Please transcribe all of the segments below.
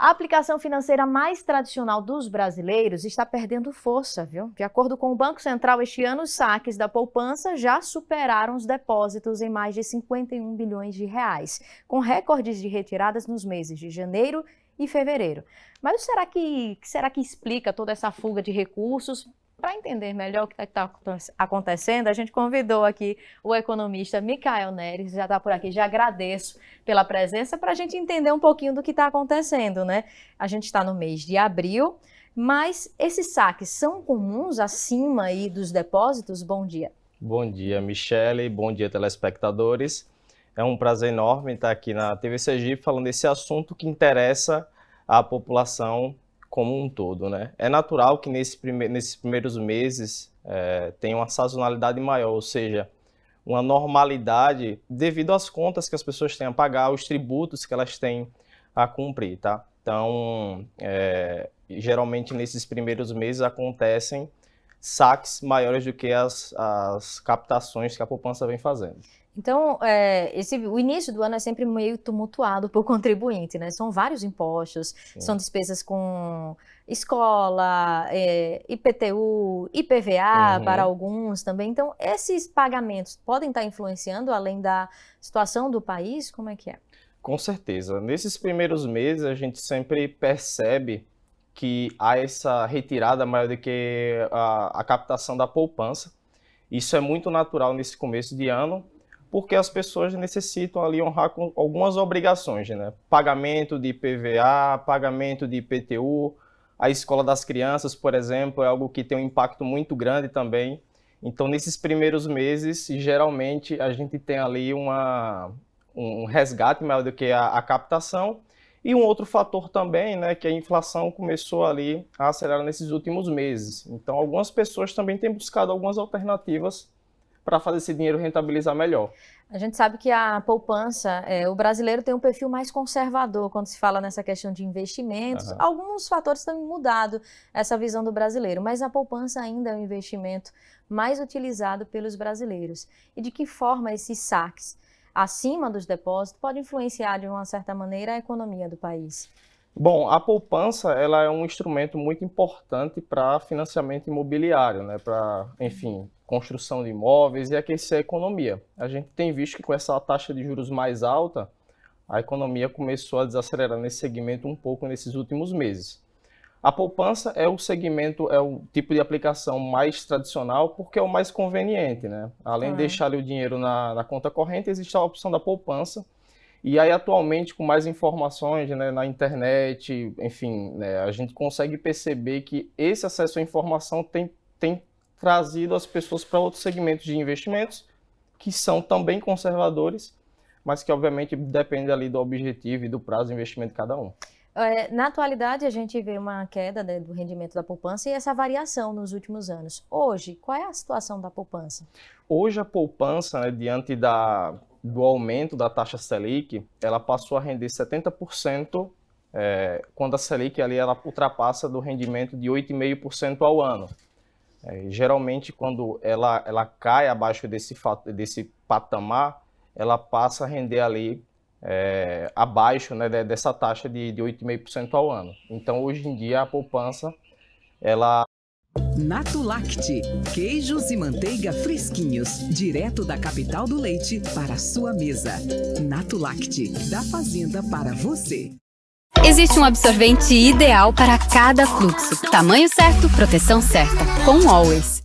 A aplicação financeira mais tradicional dos brasileiros está perdendo força, viu? De acordo com o Banco Central, este ano os saques da poupança já superaram os depósitos em mais de 51 bilhões de reais, com recordes de retiradas nos meses de janeiro e fevereiro. Mas será que explica toda essa fuga de recursos? Para entender melhor o que está acontecendo, a gente convidou aqui o economista Micael Neres, já está por aqui, já agradeço pela presença, para a gente entender um pouquinho do que está acontecendo, né? A gente está no mês de abril, mas esses saques são comuns acima aí dos depósitos? Bom dia. Bom dia, Michele, bom dia, telespectadores. É um prazer enorme estar aqui na TV Sergipe falando desse assunto que interessa à população como um todo, né? É natural que nesses primeiros meses tenha uma sazonalidade maior, ou seja, uma normalidade devido às contas que as pessoas têm a pagar, os tributos que elas têm a cumprir, tá? Então, geralmente nesses primeiros meses acontecem saques maiores do que as captações que a poupança vem fazendo. Então, o início do ano é sempre meio tumultuado por contribuinte, né? São vários impostos, sim, são despesas com escola, IPTU, IPVA para alguns também. Então, esses pagamentos podem estar influenciando além da situação do país? Como é que é? Com certeza. Nesses primeiros meses, a gente sempre percebe que há essa retirada maior do que a captação da poupança. Isso é muito natural nesse começo de ano, porque as pessoas necessitam ali honrar com algumas obrigações, né? Pagamento de IPVA, pagamento de IPTU, a escola das crianças, por exemplo, é algo que tem um impacto muito grande também. Então, nesses primeiros meses, geralmente, a gente tem ali um resgate maior do que a captação. E um outro fator também, né, que a inflação começou ali a acelerar nesses últimos meses. Então, algumas pessoas também têm buscado algumas alternativas para fazer esse dinheiro rentabilizar melhor. A gente sabe que a poupança, o brasileiro tem um perfil mais conservador quando se fala nessa questão de investimentos. Alguns fatores têm mudado essa visão do brasileiro, mas a poupança ainda é o investimento mais utilizado pelos brasileiros. E de que forma esses saques acima dos depósitos podem influenciar de uma certa maneira a economia do país? Bom, a poupança ela é um instrumento muito importante para financiamento imobiliário, né? Para, enfim, construção de imóveis e aquecer a economia. A gente tem visto que com essa taxa de juros mais alta, a economia começou a desacelerar nesse segmento um pouco nesses últimos meses. A poupança é o segmento, é o tipo de aplicação mais tradicional porque é o mais conveniente, né? Além de deixar ali o dinheiro na conta corrente, existe a opção da poupança. E aí, atualmente, com mais informações, né, na internet, enfim, né, a gente consegue perceber que esse acesso à informação tem trazido as pessoas para outros segmentos de investimentos que são também conservadores, mas que, obviamente, depende ali do objetivo e do prazo de investimento de cada um. Na atualidade, a gente vê uma queda, né, do rendimento da poupança e essa variação nos últimos anos. Hoje, qual é a situação da poupança? Hoje, a poupança, né, diante do aumento da taxa Selic, ela passou a render 70%, quando a Selic ali, ela ultrapassa do rendimento de 8,5% ao ano. Geralmente, quando ela cai abaixo desse patamar, ela passa a render ali abaixo, né, dessa taxa de 8,5% ao ano. Então, hoje em dia, a poupança, ela... Natulact, queijos e manteiga fresquinhos, direto da capital do leite para a sua mesa. Natulact, da fazenda para você. Existe um absorvente ideal para cada fluxo. Tamanho certo, proteção certa. Com Always.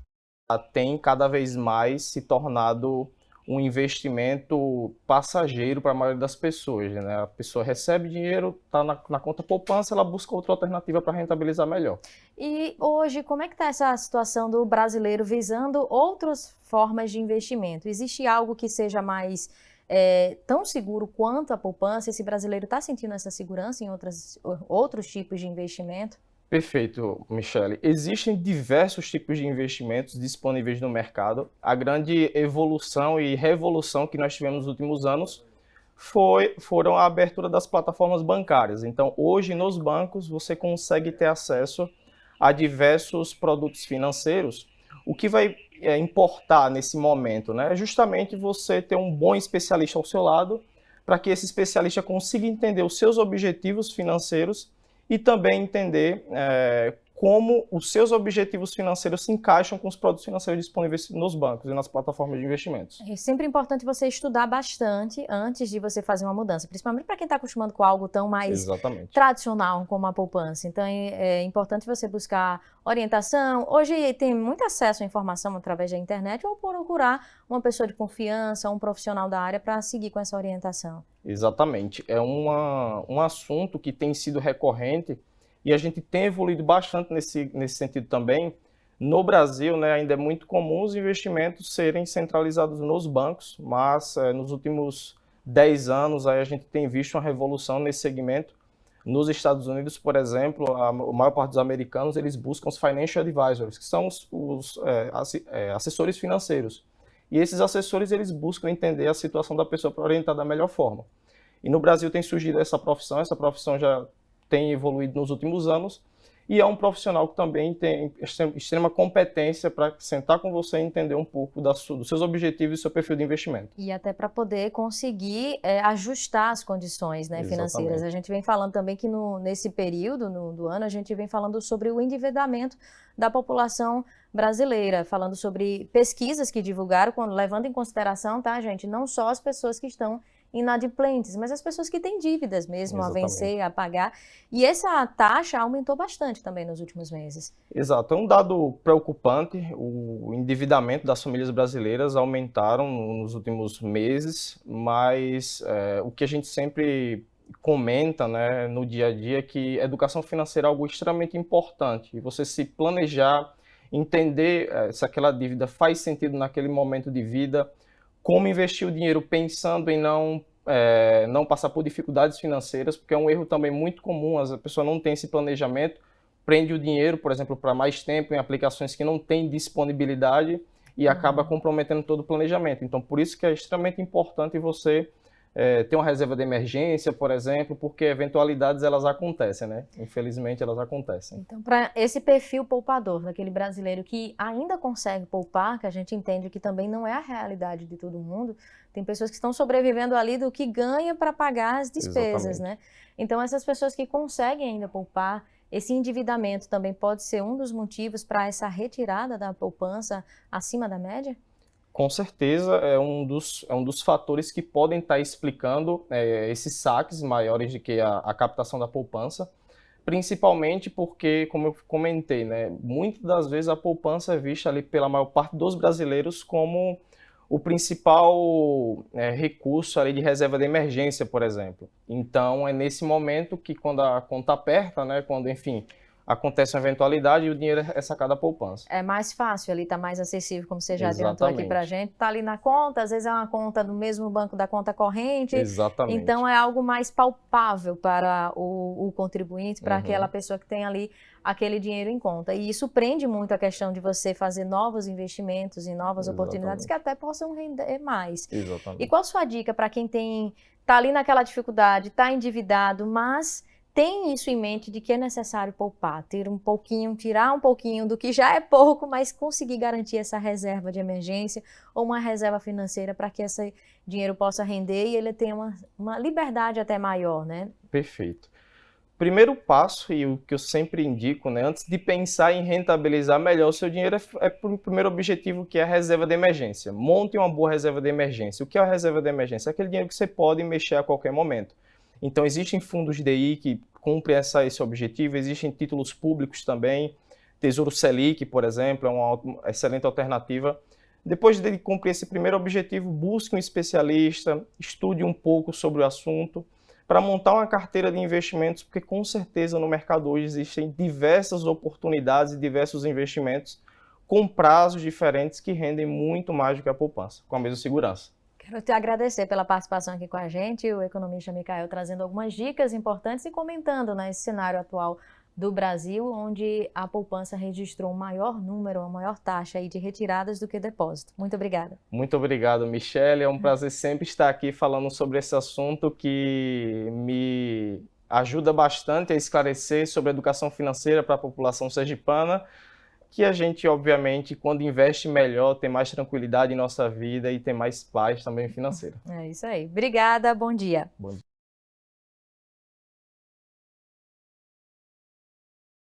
Tem cada vez mais se tornado um investimento passageiro para a maioria das pessoas, né? A pessoa recebe dinheiro, está na conta poupança, ela busca outra alternativa para rentabilizar melhor. E hoje, como é que está essa situação do brasileiro visando outras formas de investimento? Existe algo que seja mais tão seguro quanto a poupança? Esse brasileiro está sentindo essa segurança em outros tipos de investimento? Perfeito, Michele. Existem diversos tipos de investimentos disponíveis no mercado. A grande evolução e revolução que nós tivemos nos últimos anos foram a abertura das plataformas bancárias. Então, hoje, nos bancos, você consegue ter acesso a diversos produtos financeiros. O que vai importar nesse momento, né, é justamente você ter um bom especialista ao seu lado, para que esse especialista consiga entender os seus objetivos financeiros e também entender como os seus objetivos financeiros se encaixam com os produtos financeiros disponíveis nos bancos e nas plataformas de investimentos. É sempre importante você estudar bastante antes de você fazer uma mudança, principalmente para quem está acostumado com algo tão mais tradicional como a poupança. Então é importante você buscar orientação. Hoje tem muito acesso à informação através da internet ou procurar uma pessoa de confiança, um profissional da área para seguir com essa orientação. Exatamente. É um assunto que tem sido recorrente e a gente tem evoluído bastante nesse sentido também. No Brasil, né, ainda é muito comum os investimentos serem centralizados nos bancos, mas nos últimos 10 anos aí a gente tem visto uma revolução nesse segmento. Nos Estados Unidos, por exemplo, a maior parte dos americanos eles buscam os financial advisors, que são os assessores financeiros. E esses assessores eles buscam entender a situação da pessoa para orientar da melhor forma. E no Brasil tem surgido essa profissão já tem evoluído nos últimos anos, e é um profissional que também tem extrema competência para sentar com você e entender um pouco dos seus objetivos e seu perfil de investimento. E até para poder conseguir ajustar as condições, né, financeiras. A gente vem falando também que nesse período do ano, a gente vem falando sobre o endividamento da população brasileira, falando sobre pesquisas que divulgaram, levando em consideração, tá, gente, não só as pessoas que estão inadimplentes, mas as pessoas que têm dívidas mesmo a vencer, a pagar. E essa taxa aumentou bastante também nos últimos meses. Exato, é um dado preocupante. O endividamento das famílias brasileiras aumentaram nos últimos meses, mas o que a gente sempre comenta, né, no dia a dia é que educação financeira é algo extremamente importante. E você se planejar, entender se aquela dívida faz sentido naquele momento de vida, como investir o dinheiro pensando em não passar por dificuldades financeiras, porque é um erro também muito comum, a pessoa não tem esse planejamento, prende o dinheiro, por exemplo, para mais tempo em aplicações que não têm disponibilidade e acaba comprometendo todo o planejamento. Então, por isso que é extremamente importante você ter uma reserva de emergência, por exemplo, porque eventualidades elas acontecem, né? Infelizmente elas acontecem. Então, para esse perfil poupador, daquele brasileiro que ainda consegue poupar, que a gente entende que também não é a realidade de todo mundo, tem pessoas que estão sobrevivendo ali do que ganha para pagar as despesas, né? Então, essas pessoas que conseguem ainda poupar, esse endividamento também pode ser um dos motivos para essa retirada da poupança acima da média? Com certeza é um dos fatores que podem estar explicando esses saques maiores do que a captação da poupança, principalmente porque, como eu comentei, né, muitas das vezes a poupança é vista ali pela maior parte dos brasileiros como o principal recurso ali de reserva de emergência, por exemplo. Então é nesse momento que quando a conta aperta, né, quando, enfim, acontece uma eventualidade e o dinheiro é sacado da poupança. É mais fácil ali, está mais acessível, como você já adiantou aqui para a gente. Está ali na conta, às vezes é uma conta do mesmo banco da conta corrente. Exatamente. Então é algo mais palpável para o contribuinte, para aquela pessoa que tem ali aquele dinheiro em conta. E isso prende muito a questão de você fazer novos investimentos e novas oportunidades que até possam render mais. Exatamente. E qual a sua dica para quem está ali naquela dificuldade, está endividado, mas tem isso em mente de que é necessário poupar, tirar um pouquinho do que já é pouco, mas conseguir garantir essa reserva de emergência ou uma reserva financeira para que esse dinheiro possa render e ele tenha uma liberdade até maior, né? Perfeito. Primeiro passo, e o que eu sempre indico, né, antes de pensar em rentabilizar melhor o seu dinheiro, o primeiro objetivo, que é a reserva de emergência. Monte uma boa reserva de emergência. O que é a reserva de emergência? É aquele dinheiro que você pode mexer a qualquer momento. Então, existem fundos de DI que cumprem esse objetivo, existem títulos públicos também, Tesouro Selic, por exemplo, é uma excelente alternativa. Depois de cumprir esse primeiro objetivo, busque um especialista, estude um pouco sobre o assunto, para montar uma carteira de investimentos, porque com certeza no mercado hoje existem diversas oportunidades e diversos investimentos com prazos diferentes que rendem muito mais do que a poupança, com a mesma segurança. Quero te agradecer pela participação aqui com a gente, o economista Micael trazendo algumas dicas importantes e comentando, né, esse cenário atual do Brasil, onde a poupança registrou um maior número, uma maior taxa aí de retiradas do que depósito. Muito obrigada. Muito obrigado, Michele. É um prazer sempre estar aqui falando sobre esse assunto que me ajuda bastante a esclarecer sobre a educação financeira para a população sergipana, que a gente, obviamente, quando investe melhor, tem mais tranquilidade em nossa vida e tem mais paz também financeira. É isso aí. Obrigada, bom dia. Bom dia.